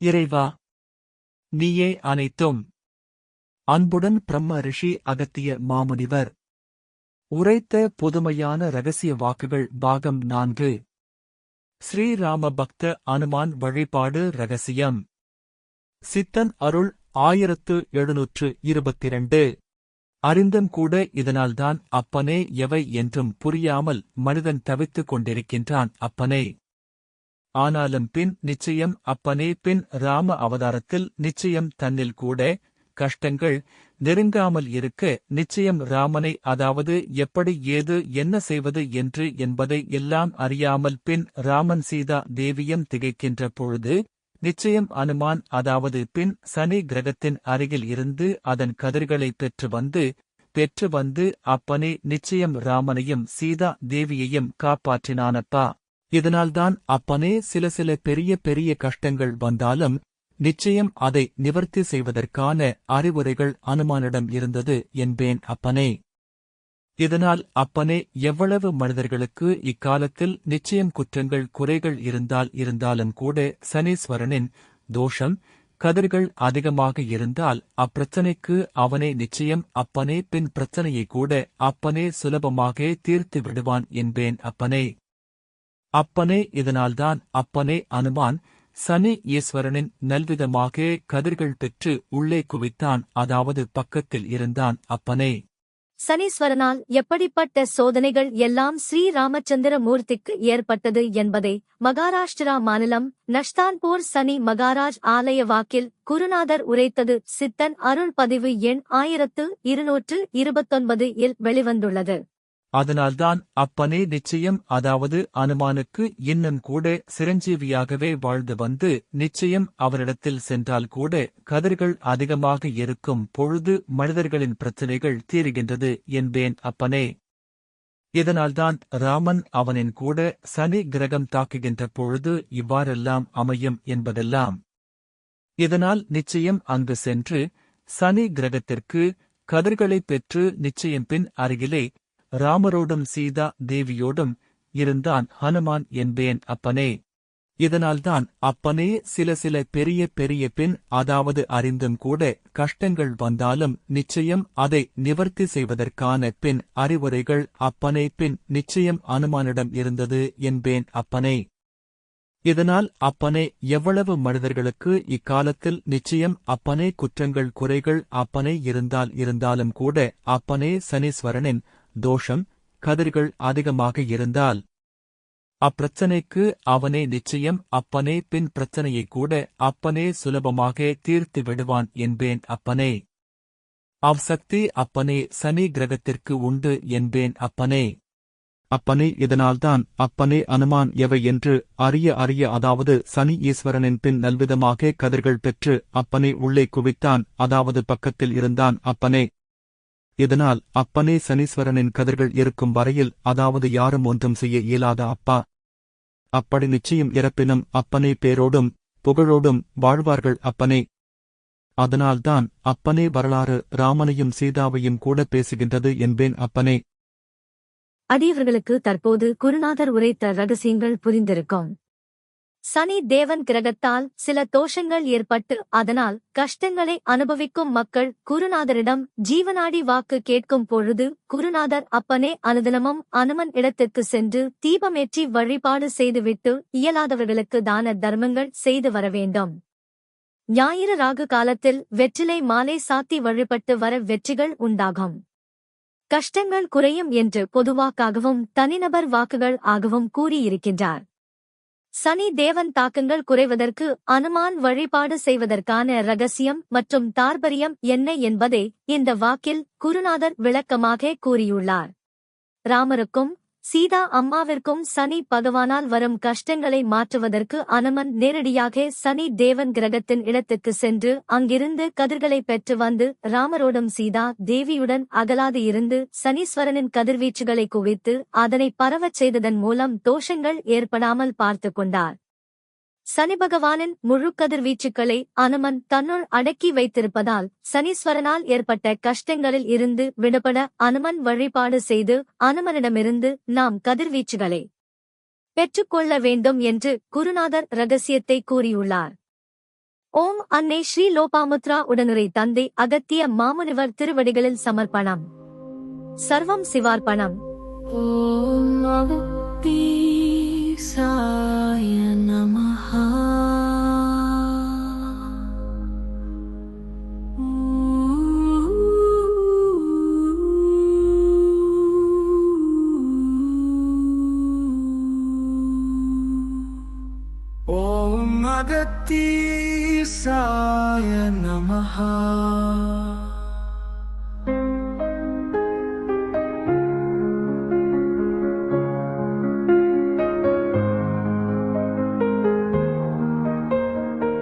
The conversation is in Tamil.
இறைவா, நீயே அனைத்தும். அன்புடன் பிரம்ம ரிஷி அகத்திய மாமுனிவர் உரைத்த புதுமையான இரகசிய வாக்குகள் பாகம் 4. ஸ்ரீராம பக்த அனுமான் வழிபாடு இரகசியம். சித்தன் அருள் 1722. அறிந்தும் கூட இதனால்தான் அப்பனே எவை என்றும் புரியாமல் மனிதன் தவித்துக் கொண்டிருக்கின்றான். அப்பனே, ஆனாலும் பின் நிச்சயம் அப்பனே, பின் ராம அவதாரத்தில் நிச்சயம் தன்னில் கூட கஷ்டங்கள் நெருங்காமல் இருக்க நிச்சயம் ராமனை, அதாவது எப்படி ஏது என்ன செய்வது என்று என்பதை எல்லாம் அறியாமல் பின் ராமன் சீதா தேவியம் திகைக்கின்ற பொழுது நிச்சயம் அனுமான், அதாவது பின் சனி கிரகத்தின் அருகில் இருந்து அதன் கதிர்களை பெற்று வந்து அப்பனே நிச்சயம் ராமனையும் சீதா தேவியையும் காப்பாற்றினானப்பா. இதனால்தான் அப்பனே சில பெரிய பெரிய கஷ்டங்கள் வந்தாலும் நிச்சயம் அதை நிவர்த்தி செய்வதற்கான அறிவுரைகள் அனுமானிடம் இருந்தது என்பேன் அப்பனே. இதனால் அப்பனே, எவ்வளவு மனிதர்களுக்கு இக்காலத்தில் நிச்சயம் குற்றங்கள் குறைகள் இருந்தாலும் கூட சனீஸ்வரனின் தோஷம் கதிர்கள் அதிகமாக இருந்தால் அப்பிரச்சனைக்கு அவனே நிச்சயம் அப்பனே, பின் பிரச்சனையை கூட அப்பனே சுலபமாக தீர்த்து விடுவான் என்பேன் அப்பனே. அப்பனே, இதனால்தான் அப்பனே அனுமான் சனி ஈஸ்வரனின் நல்விதமாக கதிர்கள் பெற்று உள்ளே குவித்தான், அதாவது பக்கத்தில் இருந்தான் அப்பனே. சனீஸ்வரனால் எப்படிப்பட்ட சோதனைகள் எல்லாம் ஸ்ரீராமச்சந்திர மூர்த்திக்கு ஏற்பட்டது என்பதை மகாராஷ்டிரா மாநிலம் நஷ்தான்பூர் சனி மகாராஜ் ஆலய வாக்கில் குருநாதர் உரைத்தது சித்தன் அருள் பதிவு எண் 1229 இல் வெளிவந்துள்ளது. அதனால்தான் அப்பனே நிச்சயம், அதாவது அனுமானுக்கு இன்னும் கூட சிரஞ்சீவியாகவே வாழ்ந்து வந்து நிச்சயம் அவரிடத்தில் சென்றால் கூட கதிர்கள் அதிகமாக இருக்கும் பொழுது மனிதர்களின் பிரச்சனைகள் தீருகின்றது என்பேன் அப்பனே. இதனால்தான் ராமன் அவனின் கூட சனி கிரகம் தாக்குகின்ற பொழுது இவ்வாறெல்லாம் அமையும் என்பதெல்லாம். இதனால் நிச்சயம் அங்கு சென்று சனி கிரகத்திற்கு கதிர்களைப் பெற்று நிச்சயம் பின் அருகிலே ராமரோடும் சீதா தேவியோடும் இருந்தான் ஹனுமான் என்பேன் அப்பனே. இதனால்தான் அப்பனே சில பெரிய பெரிய பின், அதாவது அறிந்தும் கூட கஷ்டங்கள் வந்தாலும் நிச்சயம் அதை நிவர்த்தி செய்வதற்கான பின் அறிவுரைகள் அப்பனே பின் நிச்சயம் அனுமானிடம் இருந்தது என்பேன் அப்பனே. இதனால் அப்பனே, எவ்வளவு மனிதர்களுக்கு இக்காலத்தில் நிச்சயம் அப்பனே குற்றங்கள் குறைகள் அப்பனே இருந்தாலும் கூட அப்பனே சனீஸ்வரனின் தோஷம் கதிர்கள் அதிகமாக இருந்தால் அப்பிரச்சனைக்கு அவனே நிச்சயம் அப்பனே, பின் பிரச்சனையை கூட அப்பனே சுலபமாக தீர்த்து விடுவான் என்பேன் அப்பனே. அவ்சக்தி அப்பனே சனி கிரகத்திற்கு உண்டு என்பேன் அப்பனே. அப்பனே, இதனால்தான் அப்பனே அனுமான் எவை என்று அறிய அதாவது சனி ஈஸ்வரனின் பின் நல்விதமாக கதிர்கள் பெற்று அப்பனே உள்ளே குவித்தான், அதாவது பக்கத்தில் இருந்தான் அப்பனே. இதனால் அப்பனே சனீஸ்வரனின் கதிர்கள் இருக்கும் வரையில், அதாவது யாரும் ஒன்றும் செய்ய இயலாத அப்பா. அப்படி நிச்சயம் இறப்பினும் அப்பனே பேரோடும் புகழோடும் வாழ்வார்கள் அப்பனே. அதனால்தான் அப்பனே வரலாறு ராமனையும் சீதாவையும் கூட பேசுகின்றது என்பேன் அப்பனே. அடியவர்களுக்கு தற்போது குருநாதர் உரைத்த ரகசியங்கள் புரிந்திருக்கும். சனி தேவன் கிரகத்தால் சில தோஷங்கள் ஏற்பட்டு அதனால் கஷ்டங்களை அனுபவிக்கும் மக்கள் குருநாதரிடம் ஜீவனாடி வாக்கு கேட்கும் பொழுது குருநாதர் அப்பனே அனுதினமும் அனுமன் இடத்திற்கு சென்று தீபமேற்றி வழிபாடு செய்துவிட்டு இயலாதவர்களுக்கு தான தர்மங்கள் செய்து வர வேண்டும். ஞாயிறு ராகு காலத்தில் வெற்றிலை மாலை சாத்தி வழிபட்டு வர வெற்றிகள் உண்டாகும், கஷ்டங்கள் குறையும் என்று பொதுவாக்காகவும் தனிநபர் வாக்குகள் ஆகவும் கூறியிருக்கின்றார். சனி தேவன் தாக்கங்கள் குறைவதற்கு அனுமான் வழிபாடு செய்வதற்கான இரகசியம் மற்றும் தாற்பயம் என்ன என்பதை இந்த வாக்கில் குருநாதர் விளக்கமாக கூறியுள்ளார். ராமருக்கும் சீதா அம்மாவிற்கும் சனி பகவானால் வரும் கஷ்டங்களை மாற்றுவதற்கு அனுமன் நேரடியாக சனி தேவன் கிரகத்தின் இடத்துக்கு சென்று அங்கிருந்து கதிர்களை பெற்று வந்து ராமரோடும் சீதா தேவியுடன் அகலாது இருந்து சனீஸ்வரனின் கதிர்வீச்சுகளை குவித்து அதனை பரவச் செய்ததன் மூலம் தோஷங்கள் ஏற்படாமல் பார்த்து கொண்டார். சனி பகவானின் முழு கதிர்வீச்சுக்களை அனுமன் தன்னுள் அடக்கி வைத்திருப்பதால் சனீஸ்வரனால் ஏற்பட்ட கஷ்டங்களில் இருந்து விடுபட அனுமன் வழிபாடு செய்து அனுமனிடமிருந்து நாம் கதிர்வீச்சுகளை பெற்றுக்கொள்ள வேண்டும் என்று குருநாதர் இரகசியத்தை கூறியுள்ளார். ஓம் அன்னை ஸ்ரீ லோபாமுத்ரா உடனுரை தந்தை அகத்திய மாமுனிவர் திருவடிகளில் சமர்ப்பணம். சர்வம் சிவார்ப்பணம். ஓம் அகத்தீசாய நமஹ. ஓம் அகத்தீசாய நமஹ.